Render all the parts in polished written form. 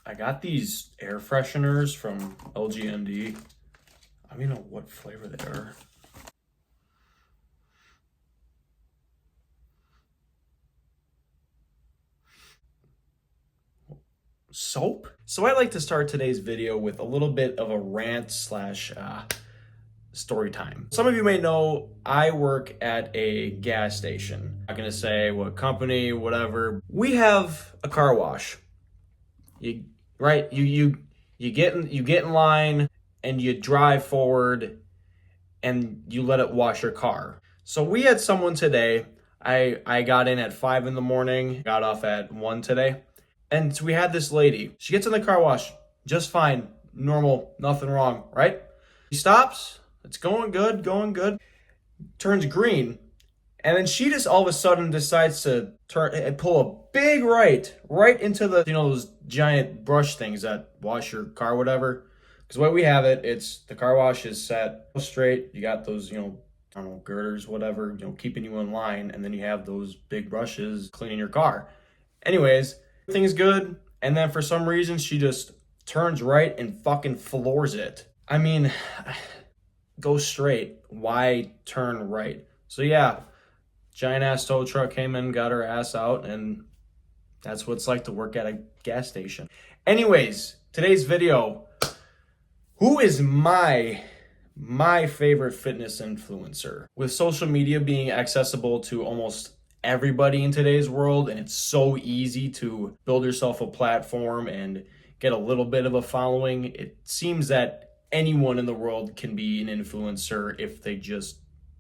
I got these air fresheners from LGND. I don't even know what flavor they are. Soap? So I like to start today's video with a little bit of a rant slash story time. Some of you may know I work at a gas station. I'm not gonna say what company, whatever. We have a car wash. You right? You get in line and you drive forward and you let it wash your car. So we had someone today. I got in at 5 in the morning, got off at 1 today. And so we had this lady. She gets in the car wash just fine, normal, nothing wrong, right? She stops. It's going good, going good. Turns green. And then she just all of a sudden decides to turn and pull a big right into the, those giant brush things that wash your car, whatever. Because the way we have it, it's the car wash is set straight. You got those, I don't know, girders, whatever, keeping you in line. And then you have those big brushes cleaning your car. Anyways, everything's good. And then for some reason, she just turns right and fucking floors it. I mean, go straight. Why turn right? So yeah, giant ass tow truck came in, got her ass out, and that's what it's like to work at a gas station. Anyways, today's video, who is my favorite fitness influencer? With social media being accessible to almost everybody in today's world, and it's so easy to build yourself a platform and get a little bit of a following, it seems that anyone in the world can be an influencer if they just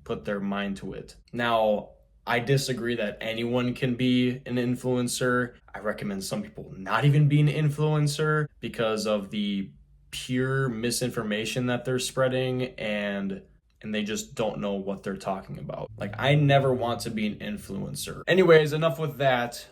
put their mind to it. Now, I disagree that anyone can be an influencer. I recommend some people not even be an influencer because of the pure misinformation that they're spreading and they just don't know what they're talking about. Like, I never want to be an influencer. Anyways, enough with that.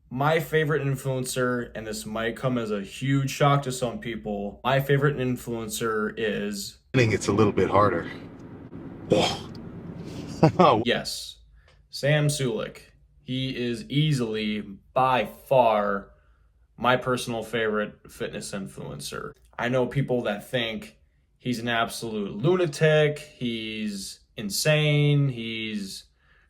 My favorite influencer, and this might come as a huge shock to some people, my favorite influencer is... I think it's a little bit harder. Yes, Sam Sulek. He is easily, by far, my personal favorite fitness influencer. I know people that think he's an absolute lunatic, he's insane, he's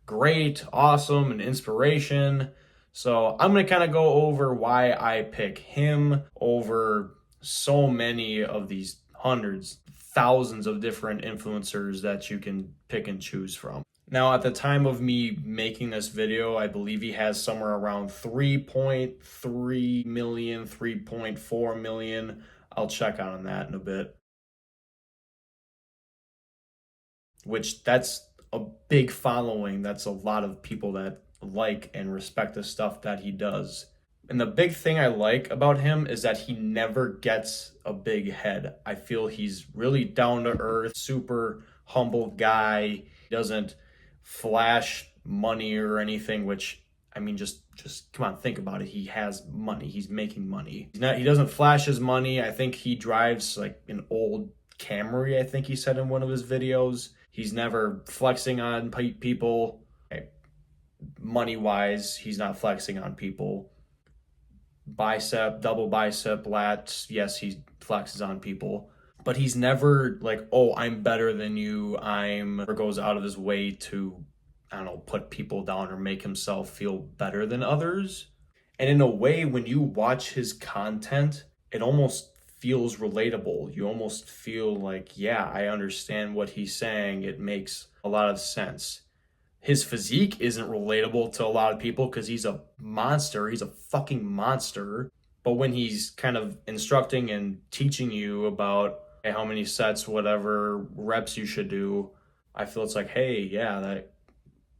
great, awesome, an inspiration. So I'm going to kind of go over why I pick him over so many of these hundreds, thousands of different influencers that you can pick and choose from. Now, at the time of me making this video, I believe he has somewhere around 3.3 million, 3.4 million. I'll check on that in a bit. Which, that's a big following. That's a lot of people that like and respect the stuff that he does. And the big thing I like about him is that he never gets a big head. I feel he's really down to earth, super humble guy. He doesn't flash money or anything, which, I mean, just come on, think about it. He has money. He's making money. He doesn't flash his money. I think he drives like an old Camry, I think he said in one of his videos. He's never flexing on people. Money-wise, he's not flexing on people. Bicep, double bicep, lats, yes, he flexes on people. But he's never like, oh, I'm better than you. Or goes out of his way to, I don't know, put people down or make himself feel better than others. And in a way, when you watch his content, it almost feels relatable. You almost feel like, yeah, I understand what he's saying. It makes a lot of sense. His physique isn't relatable to a lot of people because he's a monster. He's a fucking monster. But when he's kind of instructing and teaching you about how many sets, whatever reps you should do, I feel it's like, hey, yeah, that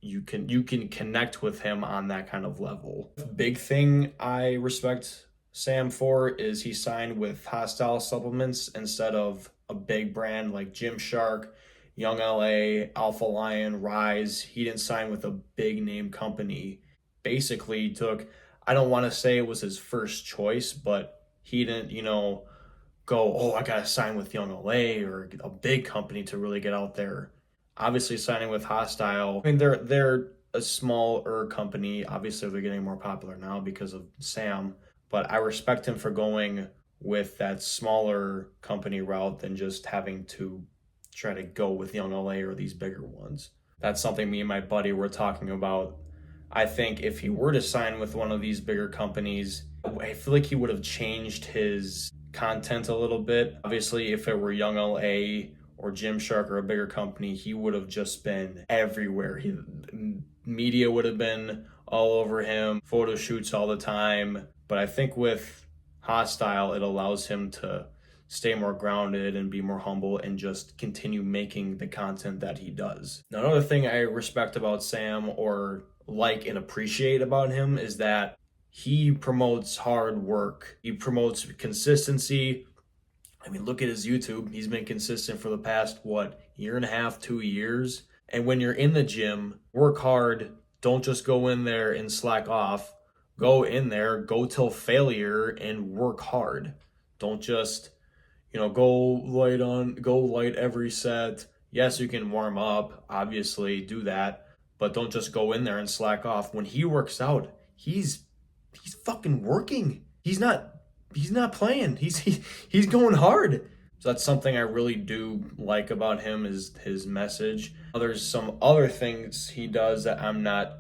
you can connect with him on that kind of level. The big thing I respect Sam for is he signed with Hostile Supplements instead of a big brand like Gymshark, Young LA, Alpha Lion, Rise. He didn't sign with a big name company. Basically took, I don't want to say it was his first choice, but he didn't, go, oh, I got to sign with Young LA or a big company to really get out there. Obviously signing with Hostile, I mean, they're a smaller company. Obviously they're getting more popular now because of Sam, but I respect him for going with that smaller company route than just having to try to go with Young LA or these bigger ones. That's something me and my buddy were talking about. I think if he were to sign with one of these bigger companies, I feel like he would have changed his content a little bit. Obviously, if it were Young LA or Gymshark or a bigger company, he would have just been everywhere. Media would have been all over him, photo shoots all the time. But I think with Hostile, it allows him to stay more grounded and be more humble and just continue making the content that he does. Now, another thing I respect about Sam, or like and appreciate about him, is that he promotes hard work. He promotes consistency. I mean, look at his YouTube. He's been consistent for the past, year and a half, 2 years. And when you're in the gym, work hard. Don't just go in there and slack off. Go in there, go till failure, and work hard. Don't just, go light every set. Yes, you can warm up, obviously, do that, but don't just go in there and slack off. When he works out, he's fucking working. He's not playing. He's going hard. So that's something I really do like about him, is his message. There's some other things he does that I'm not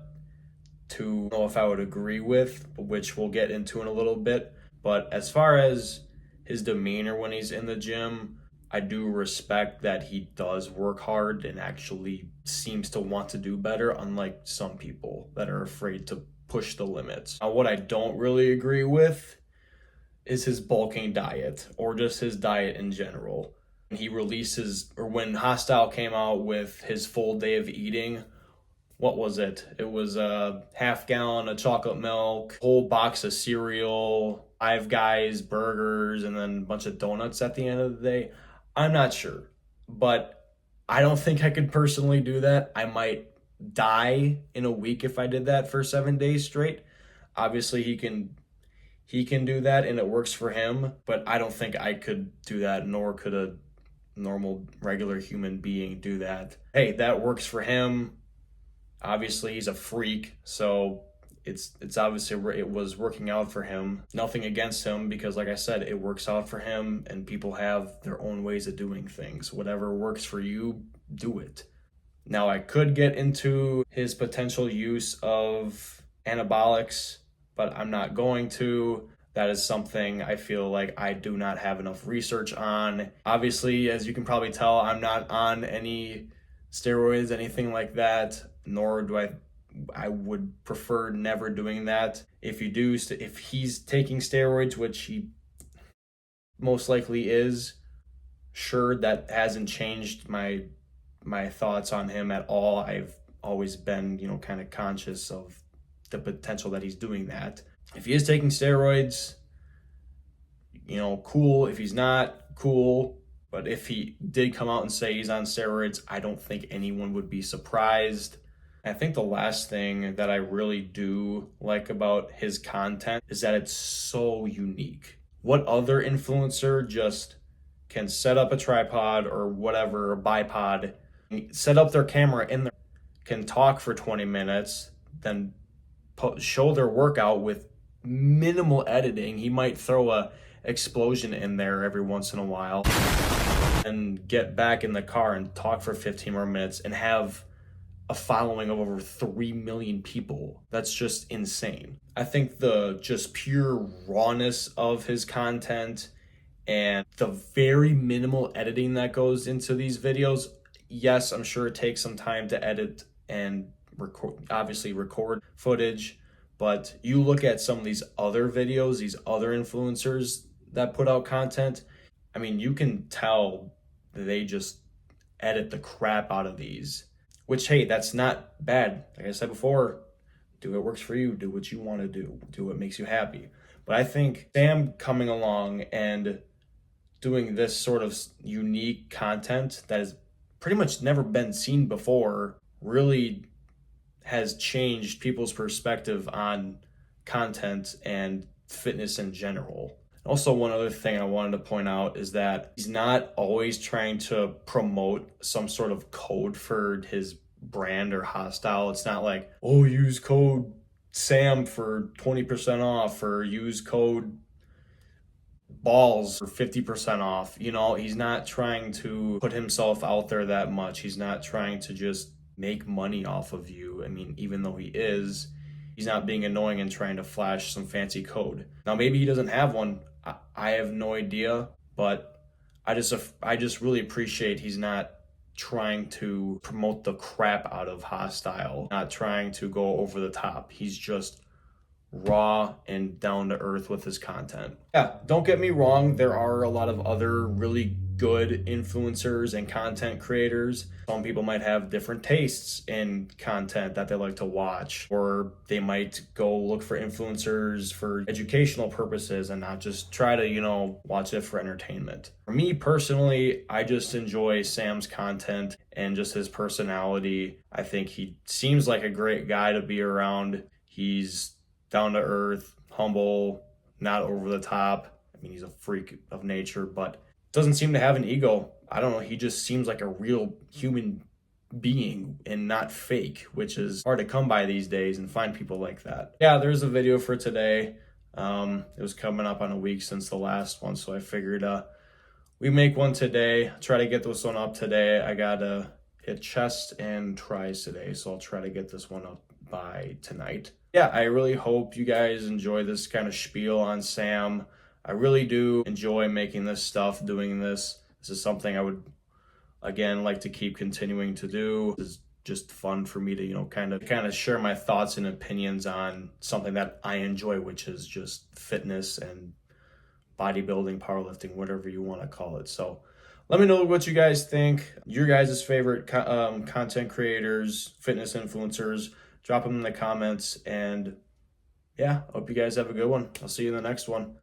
too know if I would agree with, which we'll get into in a little bit. But as far as his demeanor when he's in the gym, I do respect that he does work hard and actually seems to want to do better, unlike some people that are afraid to push the limits. Now, what I don't really agree with is his bulking diet, or just his diet in general. When Hostile came out with his full day of eating, what was it? It was a half gallon of chocolate milk, whole box of cereal, Five Guys burgers, and then a bunch of donuts at the end of the day. I'm not sure, but I don't think I could personally do that. I might die in a week if I did that for 7 days straight. Obviously, he can do that and it works for him, but I don't think I could do that, nor could a normal, regular human being do that. Hey, that works for him. Obviously, he's a freak, so it's obviously it was working out for him. Nothing against him, because like I said, it works out for him, and people have their own ways of doing things. Whatever works for you, do it. Now, I could get into his potential use of anabolics, but I'm not going to. That is something I feel like I do not have enough research on. Obviously, as you can probably tell, I'm not on any steroids, anything like that, nor do I would prefer never doing that. If he's taking steroids, which he most likely is, sure, that hasn't changed my thoughts on him at all. I've always been, kind of conscious of the potential that he's doing that. If he is taking steroids, cool. If he's not, cool. But if he did come out and say he's on steroids, I don't think anyone would be surprised. I think the last thing that I really do like about his content is that it's so unique. What other influencer just can set up a tripod or whatever, a bipod, set up their camera in there, can talk for 20 minutes, then show their workout with minimal editing? He might throw a explosion in there every once in a while and get back in the car and talk for 15 more minutes and have a following of over 3 million people. That's just insane. I think the just pure rawness of his content and the very minimal editing that goes into these videos, yes, I'm sure it takes some time to edit and record footage, but you look at some of these other videos, these other influencers that put out content, I mean, you can tell they just edit the crap out of these, which, hey, that's not bad. Like I said before, do what works for you, do what you want to do what makes you happy. But I think Sam coming along and doing this sort of unique content that has pretty much never been seen before really has changed people's perspective on content and fitness in general. Also, one other thing I wanted to point out is that he's not always trying to promote some sort of code for his brand or Hostile. It's not like, use code Sam for 20% off, or use code balls for 50% off. You know, he's not trying to put himself out there that much. He's not trying to just make money off of you. I mean, even though he is, he's not being annoying and trying to flash some fancy code. Now, maybe he doesn't have one. I have no idea, but I just really appreciate he's not trying to promote the crap out of Hostile, not trying to go over the top. He's just raw and down to earth with his content. Yeah, don't get me wrong, there are a lot of other really good influencers and content creators. Some people might have different tastes in content that they like to watch, or they might go look for influencers for educational purposes and not just try to, you know, watch it for entertainment. For me personally, I just enjoy Sam's content and just his personality. I think he seems like a great guy to be around. He's down to earth, humble, not over the top. I mean, he's a freak of nature, but doesn't seem to have an ego. I don't know. He just seems like a real human being and not fake, which is hard to come by these days and find people like that. Yeah, there's a video for today. It was coming up on a week since the last one, so I figured we make one today. Try to get this one up today. I gotta hit chest and tries today, so I'll try to get this one up by tonight. Yeah, I really hope you guys enjoy this kind of spiel on Sam. I really do enjoy making this stuff, doing this. This is something I would, again, like to keep continuing to do. It's just fun for me to, you know, kind of share my thoughts and opinions on something that I enjoy, which is just fitness and bodybuilding, powerlifting, whatever you want to call it. So let me know what you guys think. Your guys' favorite content creators, fitness influencers. Drop them in the comments, and yeah, hope you guys have a good one. I'll see you in the next one.